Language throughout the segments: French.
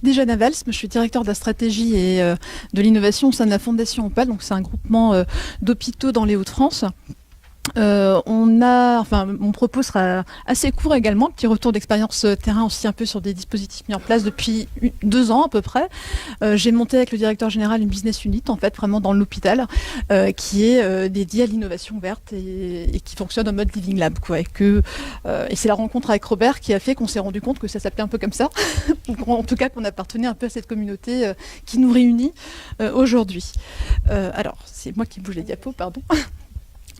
Déjà Navals, je suis directeur de la stratégie et de l'innovation au sein de la Fondation Opal, donc c'est un groupement d'hôpitaux dans les Hauts-de-France. Mon propos sera assez court également, petit retour d'expérience terrain aussi un peu sur des dispositifs mis en place depuis 2 ans à peu près. J'ai monté avec le directeur général une business unit en fait vraiment dans l'hôpital qui est dédiée à l'innovation verte et qui fonctionne en mode living lab quoi. Et c'est la rencontre avec Robert qui a fait qu'on s'est rendu compte que ça s'appelait un peu comme ça, en tout cas qu'on appartenait un peu à cette communauté qui nous réunit aujourd'hui. Alors c'est moi qui bouge les diapos, pardon.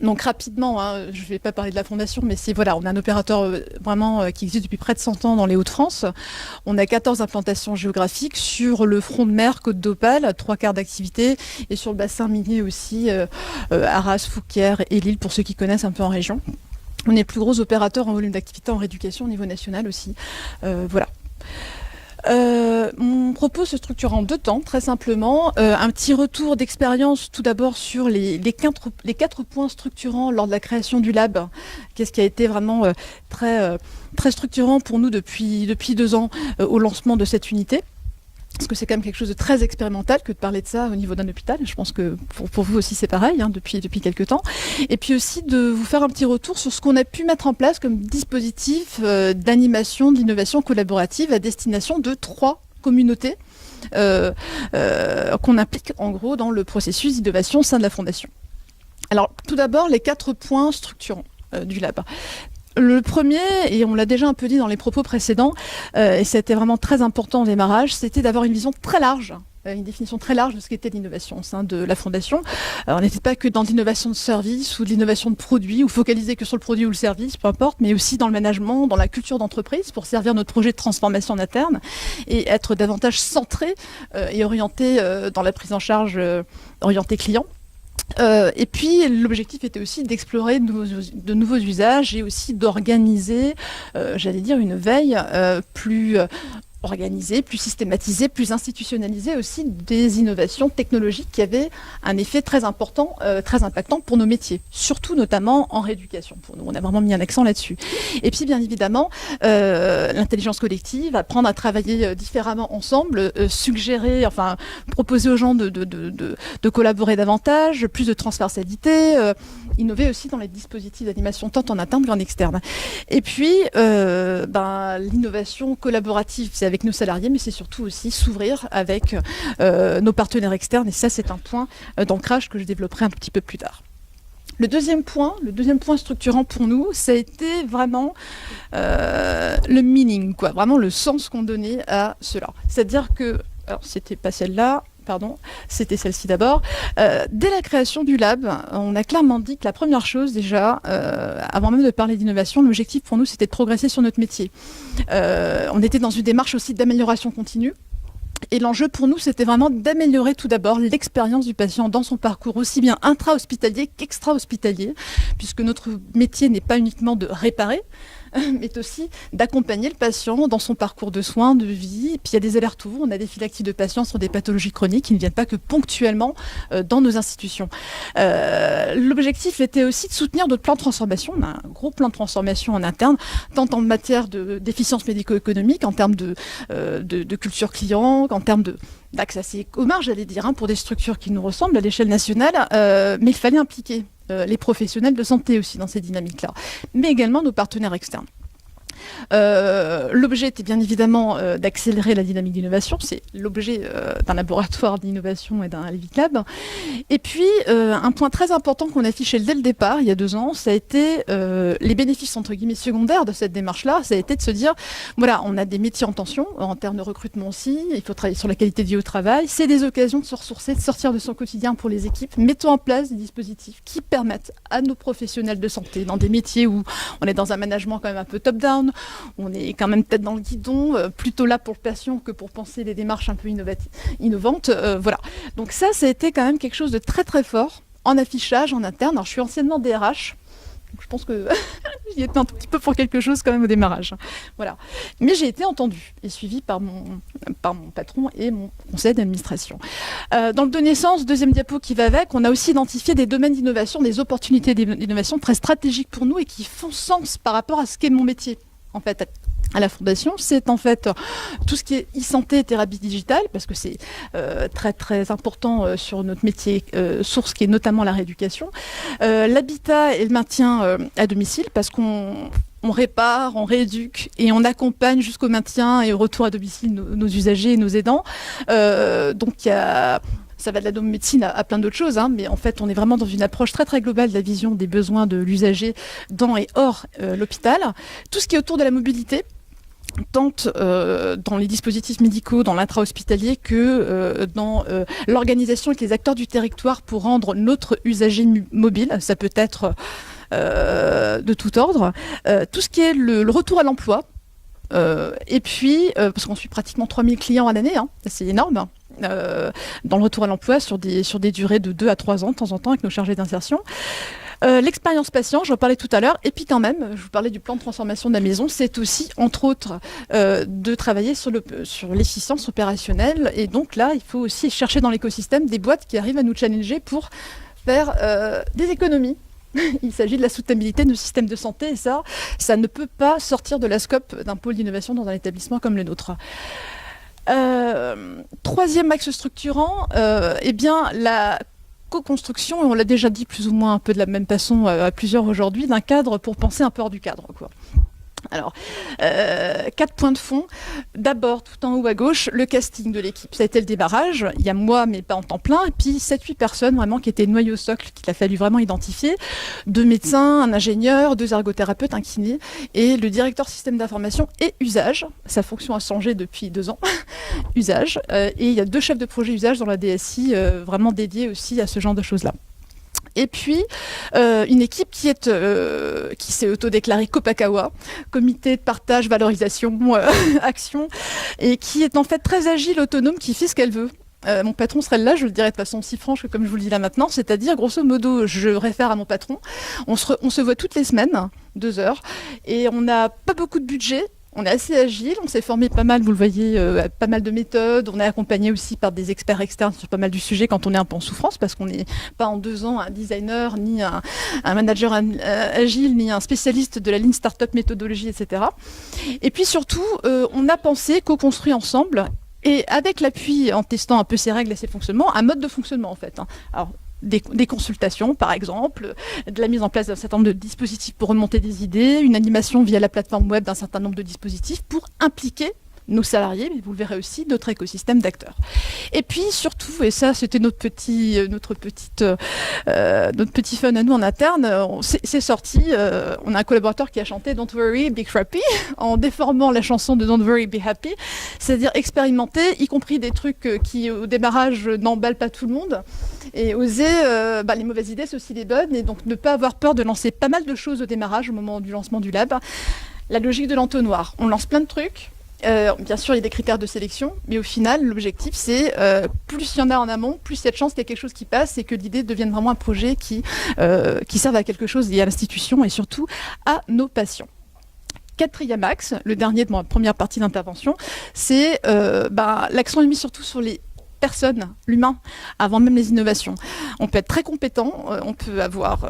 Donc rapidement, je ne vais pas parler de la fondation, mais on a un opérateur vraiment qui existe depuis près de 100 ans dans les Hauts-de-France. On a 14 implantations géographiques sur le front de mer, Côte d'Opale, 3/4 d'activité, et sur le bassin minier aussi, Arras, Fouquier et Lille, pour ceux qui connaissent un peu en région. On est le plus gros opérateur en volume d'activité en rééducation au niveau national aussi. Voilà. Mon propos se structure en 2 temps, très simplement. Un petit retour d'expérience tout d'abord sur les 4 points structurants lors de la création du lab. Qu'est-ce qui a été vraiment très structurant pour nous depuis 2 ans au lancement de cette unité. Parce que c'est quand même quelque chose de très expérimental que de parler de ça au niveau d'un hôpital. Je pense que pour vous aussi c'est pareil depuis quelques temps. Et puis aussi de vous faire un petit retour sur ce qu'on a pu mettre en place comme dispositif d'animation, d'innovation collaborative à destination de 3 communautés qu'on implique en gros dans le processus d'innovation au sein de la Fondation. Alors tout d'abord les 4 points structurants du lab. Le premier, et on l'a déjà un peu dit dans les propos précédents, et c'était vraiment très important au démarrage, c'était d'avoir une vision très large, une définition très large de ce qu'était l'innovation au sein de la Fondation. On n'était pas que dans l'innovation de service ou de l'innovation de produits, ou focalisé que sur le produit ou le service, peu importe, mais aussi dans le management, dans la culture d'entreprise, pour servir notre projet de transformation en interne, et être davantage centré et orienté dans la prise en charge orientée client. Et puis l'objectif était aussi d'explorer de nouveaux usages et aussi d'organiser, une veille plus organisée, plus systématisée, plus institutionnalisée aussi des innovations technologiques qui avaient un effet très important, très impactant pour nos métiers, surtout notamment en rééducation. Pour nous, on a vraiment mis un accent là-dessus. Et puis bien évidemment, l'intelligence collective, apprendre à travailler différemment ensemble, proposer aux gens de collaborer davantage, plus de transversalité, innover aussi dans les dispositifs d'animation tant en interne qu'en externe. Et puis l'innovation collaborative, c'est avec nos salariés, mais c'est surtout aussi s'ouvrir avec nos partenaires externes. Et ça, c'est un point d'ancrage que je développerai un petit peu plus tard. Le deuxième point structurant pour nous, ça a été vraiment le meaning, quoi, vraiment le sens qu'on donnait à cela. C'est-à-dire que, alors c'était pas celle-là, pardon, c'était celle-ci d'abord. Dès la création du lab, on a clairement dit que la première chose déjà, avant même de parler d'innovation, l'objectif pour nous c'était de progresser sur notre métier. On était dans une démarche aussi d'amélioration continue. Et l'enjeu pour nous, c'était vraiment d'améliorer tout d'abord l'expérience du patient dans son parcours, aussi bien intra-hospitalier qu'extra-hospitalier, puisque notre métier n'est pas uniquement de réparer, mais aussi d'accompagner le patient dans son parcours de soins, de vie. Et puis il y a des allers-retours, on a des files actives de patients sur des pathologies chroniques qui ne viennent pas que ponctuellement dans nos institutions. L'objectif était aussi de soutenir notre plan de transformation. On a un gros plan de transformation en interne, tant en matière d'efficience médico-économique, en termes de culture client, en termes d'accès assez commun, j'allais dire, pour des structures qui nous ressemblent à l'échelle nationale, mais il fallait impliquer les professionnels de santé aussi dans ces dynamiques-là, mais également nos partenaires externes. L'objet était bien évidemment d'accélérer la dynamique d'innovation, c'est l'objet d'un laboratoire d'innovation et d'un Living Lab. Et puis un point très important qu'on affichait dès le départ, il y a 2 ans, ça a été les bénéfices entre guillemets secondaires de cette démarche-là, ça a été de se dire, voilà, on a des métiers en tension, en termes de recrutement aussi, il faut travailler sur la qualité de vie au travail, c'est des occasions de se ressourcer, de sortir de son quotidien pour les équipes, mettons en place des dispositifs qui permettent à nos professionnels de santé, dans des métiers où on est dans un management quand même un peu top-down, on est quand même peut-être dans le guidon, plutôt là pour le patient que pour penser les démarches un peu innovantes. Voilà. Donc ça a été quand même quelque chose de très très fort en affichage, en interne. Alors je suis anciennement DRH, donc je pense que j'y étais un tout petit peu pour quelque chose quand même au démarrage. Voilà. Mais j'ai été entendue et suivie par mon patron et mon conseil d'administration. Dans le donner sens, deuxième diapo qui va avec, on a aussi identifié des domaines d'innovation, des opportunités d'innovation très stratégiques pour nous et qui font sens par rapport à ce qu'est mon métier. En fait, à la Fondation, c'est en fait tout ce qui est e-santé et thérapie digitale, parce que c'est très très important sur notre métier source, qui est notamment la rééducation. L'habitat et le maintien à domicile, parce qu'on répare, on rééduque et on accompagne jusqu'au maintien et au retour à domicile nos usagers et nos aidants. Donc il y a... Ça va de la médecine à plein d'autres choses, mais en fait, on est vraiment dans une approche très très globale de la vision des besoins de l'usager dans et hors l'hôpital. Tout ce qui est autour de la mobilité, tant dans les dispositifs médicaux, dans l'intra-hospitalier, que dans l'organisation avec les acteurs du territoire pour rendre notre usager mobile. Ça peut être de tout ordre. Tout ce qui est le retour à l'emploi. Et puis, parce qu'on suit pratiquement 3000 clients à l'année, c'est énorme. Dans le retour à l'emploi sur des durées de 2 à 3 ans de temps en temps avec nos chargés d'insertion. L'expérience patient, j'en parlais tout à l'heure, et puis quand même, je vous parlais du plan de transformation de la maison, c'est aussi, entre autres, de travailler sur l'efficience opérationnelle, et donc là, il faut aussi chercher dans l'écosystème des boîtes qui arrivent à nous challenger pour faire des économies. Il s'agit de la soutenabilité de nos systèmes de santé, et ça ne peut pas sortir de la scope d'un pôle d'innovation dans un établissement comme le nôtre. Troisième axe structurant, la co-construction, et on l'a déjà dit plus ou moins un peu de la même façon à plusieurs aujourd'hui, d'un cadre pour penser un peu hors du cadre, quoi. Alors, 4 points de fond. D'abord, tout en haut à gauche, le casting de l'équipe. Ça a été le démarrage. Il y a moi, mais pas en temps plein. Et puis, 7-8 personnes vraiment qui étaient noyaux socle, qu'il a fallu vraiment identifier. 2 médecins, un ingénieur, 2 ergothérapeutes, un kiné, et le directeur système d'information et usage. Sa fonction a changé depuis 2 ans. Usage. Et il y a 2 chefs de projet usage dans la DSI, vraiment dédiés aussi à ce genre de choses-là. Et puis, une équipe qui s'est autodéclarée Copakawa, comité de partage, valorisation, action, et qui est en fait très agile, autonome, qui fait ce qu'elle veut. Mon patron serait là, je le dirais de façon aussi franche que comme je vous le dis là maintenant, c'est-à-dire, grosso modo, je réfère à mon patron, on se voit toutes les semaines, 2 heures, et on n'a pas beaucoup de budget. On est assez agile, on s'est formé pas mal, vous le voyez, pas mal de méthodes. On est accompagné aussi par des experts externes sur pas mal du sujet quand on est un peu en souffrance, parce qu'on n'est pas en 2 ans un designer, ni un manager agile, ni un spécialiste de la ligne startup méthodologie, etc. Et puis surtout, on a pensé, co-construit ensemble, et avec l'appui, en testant un peu ses règles et ses fonctionnements, un mode de fonctionnement en fait. Alors, des consultations, par exemple, de la mise en place d'un certain nombre de dispositifs pour remonter des idées, une animation via la plateforme web d'un certain nombre de dispositifs pour impliquer nos salariés, mais vous le verrez aussi, notre écosystème d'acteurs. Et puis surtout, et ça c'était notre petit fun à nous en interne, c'est sorti, on a un collaborateur qui a chanté Don't Worry, Be Happy, en déformant la chanson de Don't Worry, Be Happy, c'est-à-dire expérimenter, y compris des trucs qui au démarrage n'emballent pas tout le monde, et oser, les mauvaises idées c'est aussi les bonnes, et donc ne pas avoir peur de lancer pas mal de choses au démarrage, au moment du lancement du lab. La logique de l'entonnoir, on lance plein de trucs. Bien sûr, il y a des critères de sélection, mais au final, l'objectif, c'est plus il y en a en amont, plus il y a de chances qu'il y ait quelque chose qui passe et que l'idée devienne vraiment un projet qui serve à quelque chose lié à l'institution et surtout à nos patients. 4e axe, le dernier de ma première partie d'intervention, c'est l'accent est mis surtout sur les personnes, l'humain, avant même les innovations. On peut être très compétent, on peut avoir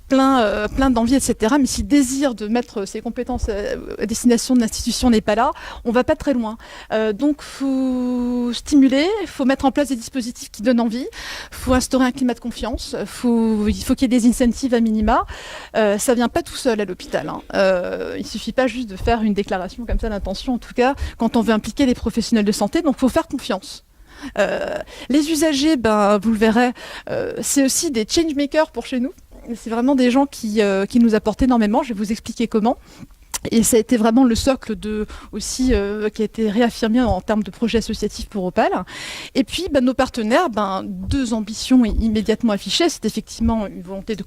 plein d'envie, etc. Mais si le désir de mettre ses compétences à destination de l'institution n'est pas là, on ne va pas très loin. Donc, il faut stimuler, il faut mettre en place des dispositifs qui donnent envie, il faut instaurer un climat de confiance, il faut qu'il y ait des incentives à minima. Ça ne vient pas tout seul à l'hôpital. Il ne suffit pas juste de faire une déclaration comme ça d'intention, en tout cas, quand on veut impliquer les professionnels de santé. Donc, il faut faire confiance. Les usagers, vous le verrez, c'est aussi des changemakers pour chez nous. C'est vraiment des gens qui nous apportent énormément. Je vais vous expliquer comment. Et ça a été vraiment le socle qui a été réaffirmé en termes de projet associatif pour Opal. Et puis, nos partenaires, 2 ambitions immédiatement affichées. C'est effectivement une volonté de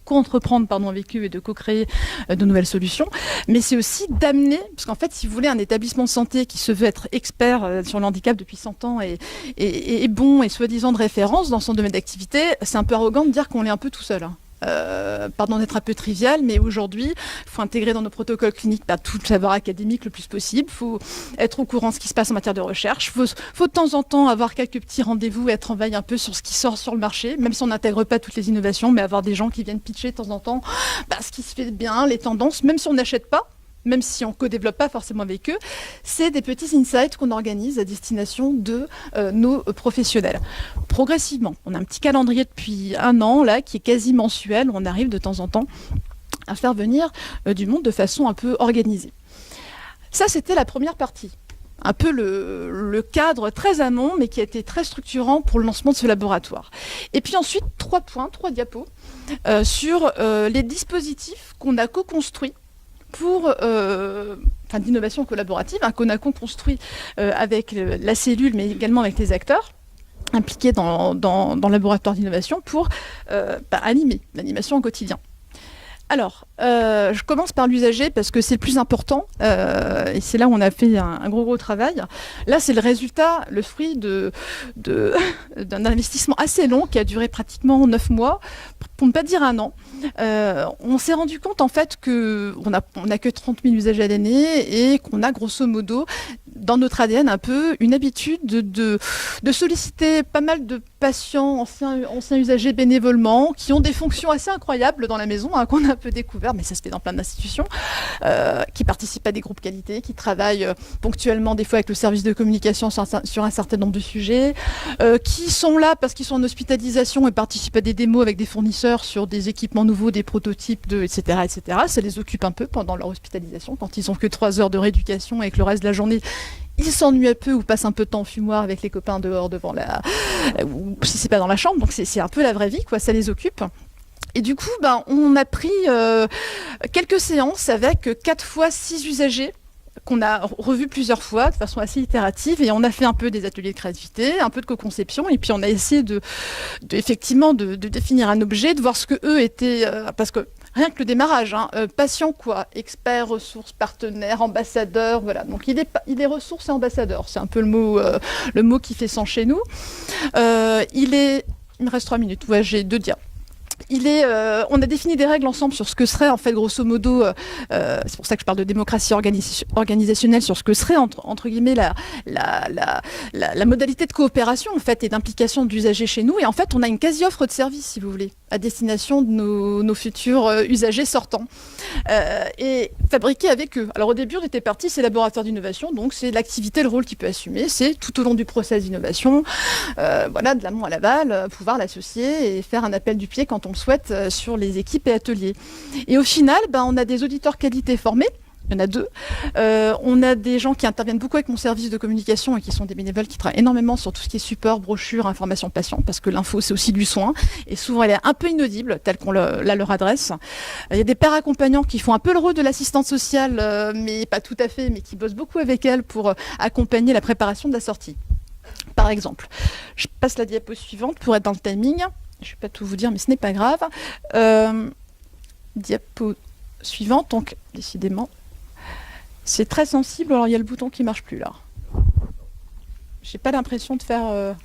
co-entreprendre avec eux et de co-créer de nouvelles solutions, mais c'est aussi d'amener, parce qu'en fait, si vous voulez, un établissement de santé qui se veut être expert sur le handicap depuis 100 ans et bon et soi-disant de référence dans son domaine d'activité, c'est un peu arrogant de dire qu'on l'est un peu tout seul. Pardon d'être un peu trivial, mais aujourd'hui, il faut intégrer dans nos protocoles cliniques tout le savoir académique le plus possible. Il faut être au courant de ce qui se passe en matière de recherche. Il faut de temps en temps avoir quelques petits rendez-vous et être en veille un peu sur ce qui sort sur le marché, même si on n'intègre pas toutes les innovations, mais avoir des gens qui viennent pitcher de temps en temps ce qui se fait bien, les tendances, même si on n'achète pas. même si on ne co-développe pas forcément avec eux, c'est des petits insights qu'on organise à destination de nos professionnels. Progressivement, on a un petit calendrier depuis 1 an, là, qui est quasi mensuel, où on arrive de temps en temps à faire venir du monde de façon un peu organisée. Ça, c'était la première partie. Un peu le cadre très amont, mais qui a été très structurant pour le lancement de ce laboratoire. Et puis ensuite, 3 diapos, sur les dispositifs qu'on a co-construits pour d'innovation collaborative, qu'on a co-construit avec la cellule, mais également avec les acteurs impliqués dans le laboratoire d'innovation pour animer l'animation au quotidien. Alors, je commence par l'usager parce que c'est le plus important et c'est là où on a fait un gros travail. Là, c'est le résultat, le fruit d'un investissement assez long qui a duré pratiquement 9 mois, pour ne pas dire 1 an. On s'est rendu compte en fait qu'on n'a que 30 000 usagers à l'année et qu'on a grosso modo dans notre ADN un peu une habitude de solliciter pas mal de patients, anciens usagers bénévolement, qui ont des fonctions assez incroyables dans la maison, qu'on a un peu découvert, mais ça se fait dans plein d'institutions, qui participent à des groupes qualité, qui travaillent ponctuellement des fois avec le service de communication sur un certain nombre de sujets, qui sont là parce qu'ils sont en hospitalisation et participent à des démos avec des fournisseurs sur des équipements nouveaux, des prototypes, etc., etc. Ça les occupe un peu pendant leur hospitalisation, quand ils n'ont que 3 heures de rééducation et que le reste de la journée, ils s'ennuient un peu ou passent un peu de temps au fumoir avec les copains dehors devant ou si c'est pas dans la chambre, donc c'est un peu la vraie vie, quoi, ça les occupe. Et du coup, on a pris quelques séances avec 4 fois 6 usagers qu'on a revus plusieurs fois de façon assez itérative, et on a fait un peu des ateliers de créativité, un peu de co-conception, et puis on a essayé effectivement de définir un objet, de voir ce que eux étaient, parce que rien que le démarrage, patient quoi, expert, ressources, partenaire, ambassadeur, voilà. Donc il est ressources et ambassadeur, c'est un peu le mot qui fait sang chez nous. Il me reste 3 minutes, ouais, j'ai 2 dias. On a défini des règles ensemble sur ce que serait, en fait, grosso modo, c'est pour ça que je parle de démocratie organisationnelle, sur ce que serait, entre guillemets, la modalité de coopération, en fait, et d'implication d'usagers chez nous. Et en fait, on a une quasi-offre de service, si vous voulez, à destination de nos futurs usagers sortants, et fabriqués avec eux. Alors, au début, on était parti, c'est laboratoire d'innovation, donc c'est l'activité, le rôle qu'il peut assumer, c'est tout au long du process d'innovation, voilà, de l'amont à l'aval, pouvoir l'associer et faire un appel du pied quand on le souhaite sur les équipes et ateliers. Et au final, on a des auditeurs qualité formés. Il y en a 2. On a des gens qui interviennent beaucoup avec mon service de communication et qui sont des bénévoles qui travaillent énormément sur tout ce qui est support, brochure, information patient, parce que l'info, c'est aussi du soin. Et souvent, elle est un peu inaudible, telle qu'on la leur adresse. Il y a des pères accompagnants qui font un peu le rôle de l'assistante sociale, mais pas tout à fait, mais qui bossent beaucoup avec elle pour accompagner la préparation de la sortie. Par exemple, je passe la diapo suivante pour être dans le timing. Je ne vais pas tout vous dire, mais ce n'est pas grave. Diapo suivante, donc décidément, c'est très sensible. Alors il y a le bouton qui ne marche plus là. J'ai pas l'impression de faire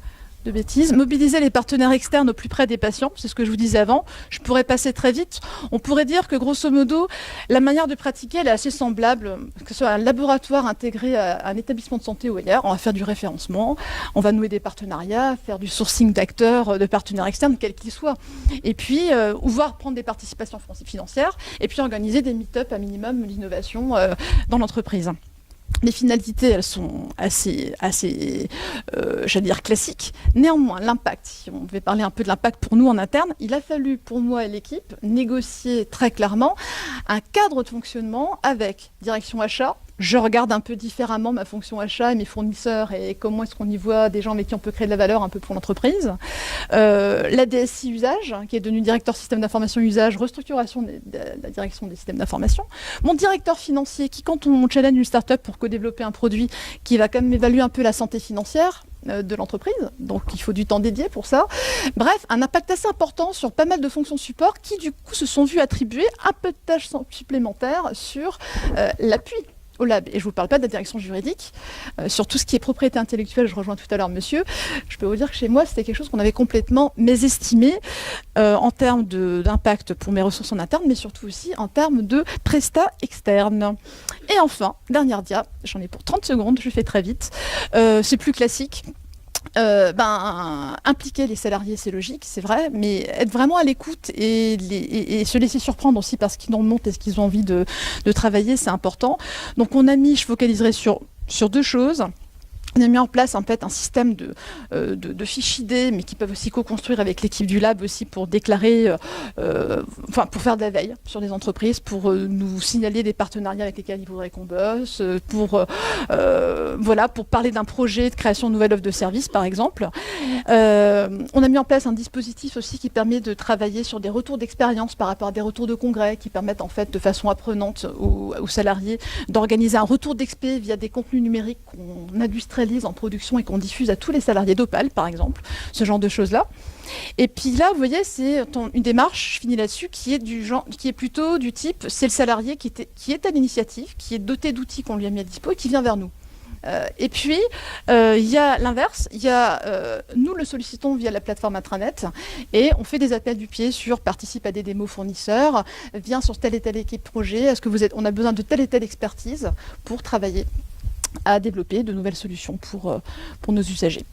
de bêtises. Mobiliser les partenaires externes au plus près des patients, c'est ce que je vous disais avant. Je pourrais passer très vite. On pourrait dire que grosso modo, la manière de pratiquer, elle est assez semblable, que ce soit un laboratoire intégré à un établissement de santé ou ailleurs. On va faire du référencement, on va nouer des partenariats, faire du sourcing d'acteurs, de partenaires externes, quels qu'ils soient. Et puis, voire prendre des participations financières, et puis organiser des meet-up à minimum l'innovation dans l'entreprise. Les finalités, elles sont assez j'allais dire classiques. Néanmoins, l'impact, si on devait parler un peu de l'impact pour nous en interne, il a fallu pour moi et l'équipe négocier très clairement un cadre de fonctionnement avec direction achat. Je regarde un peu différemment ma fonction achat et mes fournisseurs et comment est-ce qu'on y voit des gens avec qui on peut créer de la valeur un peu pour l'entreprise. La DSI usage, qui est devenue directeur système d'information usage, restructuration de la direction des systèmes d'information. Mon directeur financier, qui quand on challenge une start-up pour co-développer un produit, qui va quand même évaluer un peu la santé financière de l'entreprise, donc il faut du temps dédié pour ça. Bref, un impact assez important sur pas mal de fonctions support qui du coup se sont vues attribuer un peu de tâches supplémentaires sur l'appui au lab. Et je ne vous parle pas de la direction juridique. Sur tout ce qui est propriété intellectuelle, je rejoins tout à l'heure monsieur, je peux vous dire que chez moi, c'était quelque chose qu'on avait complètement mésestimé en termes d'impact pour mes ressources en interne, mais surtout aussi en termes de prestats externes. Et enfin, dernière dia, j'en ai pour 30 secondes, je fais très vite, c'est plus classique. impliquer les salariés, c'est logique, c'est vrai, mais être vraiment à l'écoute et se laisser surprendre aussi par ce qu'ils nous remontent et ce qu'ils ont envie de travailler, c'est important. Donc je focaliserai sur deux choses. On a mis en place en fait un système de fiches idées, mais qui peuvent aussi co-construire avec l'équipe du lab aussi pour déclarer, pour faire de la veille sur les entreprises, pour nous signaler des partenariats avec lesquels ils voudraient qu'on bosse, pour parler d'un projet de création de nouvelles offres de services par exemple. On a mis en place un dispositif aussi qui permet de travailler sur des retours d'expérience par rapport à des retours de congrès qui permettent en fait de façon apprenante aux salariés d'organiser un retour d'expé via des contenus numériques qu'on industrialise en production et qu'on diffuse à tous les salariés d'Opale, par exemple, ce genre de choses-là. Et puis là, vous voyez, c'est une démarche, je finis là-dessus, qui est plutôt du type, c'est le salarié qui est à l'initiative, qui est doté d'outils qu'on lui a mis à dispo et qui vient vers nous. Et puis, il y a l'inverse, nous le sollicitons via la plateforme intranet et on fait des appels du pied sur participe à des démos fournisseurs, viens sur telle et telle équipe projet, on a besoin de telle et telle expertise pour travailler à développer de nouvelles solutions pour nos usagers.